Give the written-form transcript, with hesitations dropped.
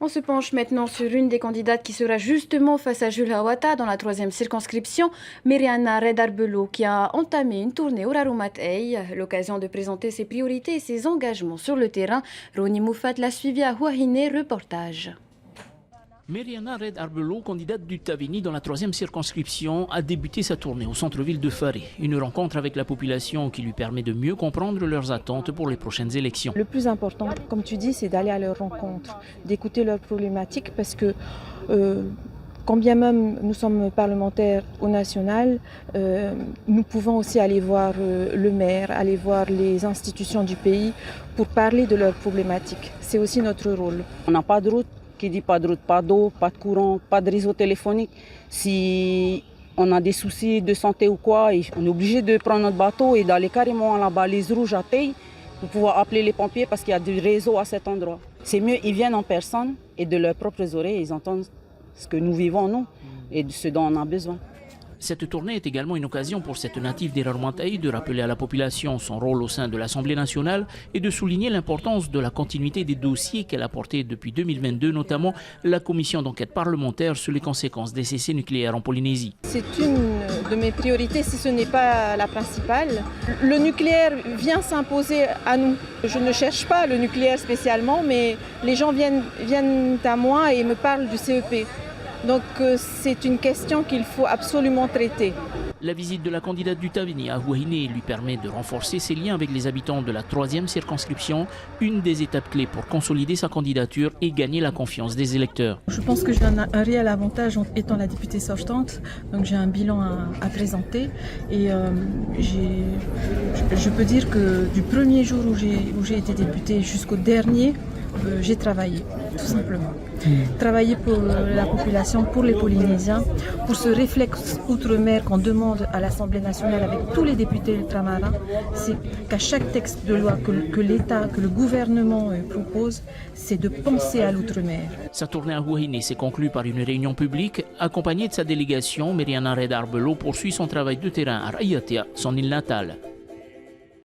On se penche maintenant sur une des candidates qui sera justement face à Jules Hawata dans la 3e circonscription, Myriana Red-Arbelo, qui a entamé une tournée au Rarumat-Ey, l'occasion de présenter ses priorités et ses engagements sur le terrain. Roni Moufat l'a suivi à Huahine, reportage. Myriana Red-Arbelo, candidate du Tavini dans la 3e circonscription, a débuté sa tournée au centre-ville de Faré. Une rencontre avec la population qui lui permet de mieux comprendre leurs attentes pour les prochaines élections. Le plus important, comme tu dis, c'est d'aller à leur rencontre, d'écouter leurs problématiques parce que quand bien même nous sommes parlementaires au national, nous pouvons aussi aller voir le maire, aller voir les institutions du pays pour parler de leurs problématiques. C'est aussi notre rôle. On n'a pas de route. Qui dit pas de route, pas d'eau, pas de courant, pas de réseau téléphonique. Si on a des soucis de santé ou quoi, on est obligé de prendre notre bateau et d'aller carrément à la balise rouge à Teil pour pouvoir appeler les pompiers parce qu'il y a du réseau à cet endroit. C'est mieux, ils viennent en personne et de leurs propres oreilles, ils entendent ce que nous vivons nous et de ce dont on a besoin. Cette tournée est également une occasion pour cette native des Rarumat-Ey de rappeler à la population son rôle au sein de l'Assemblée nationale et de souligner l'importance de la continuité des dossiers qu'elle a portés depuis 2022, notamment la commission d'enquête parlementaire sur les conséquences des essais nucléaires en Polynésie. C'est une de mes priorités, si ce n'est pas la principale. Le nucléaire vient s'imposer à nous. Je ne cherche pas le nucléaire spécialement, mais les gens viennent à moi et me parlent du CEP. Donc c'est une question qu'il faut absolument traiter. La visite de la candidate du Tavini à Huahine lui permet de renforcer ses liens avec les habitants de la 3e circonscription, une des étapes clés pour consolider sa candidature et gagner la confiance des électeurs. Je pense que j'ai un réel avantage en étant la députée sortante, donc j'ai un bilan à présenter et je peux dire que du premier jour où j'ai été députée jusqu'au dernier, j'ai travaillé, tout simplement. Travailler pour la population, pour les Polynésiens, pour ce réflexe outre-mer qu'on demande à l'Assemblée nationale avec tous les députés ultramarins, c'est qu'à chaque texte de loi que l'État, que le gouvernement propose, c'est de penser à l'outre-mer. Sa tournée à Huahine s'est conclue par une réunion publique. Accompagnée de sa délégation, Myriana Red-Arbelo poursuit son travail de terrain à Raiatea, son île natale.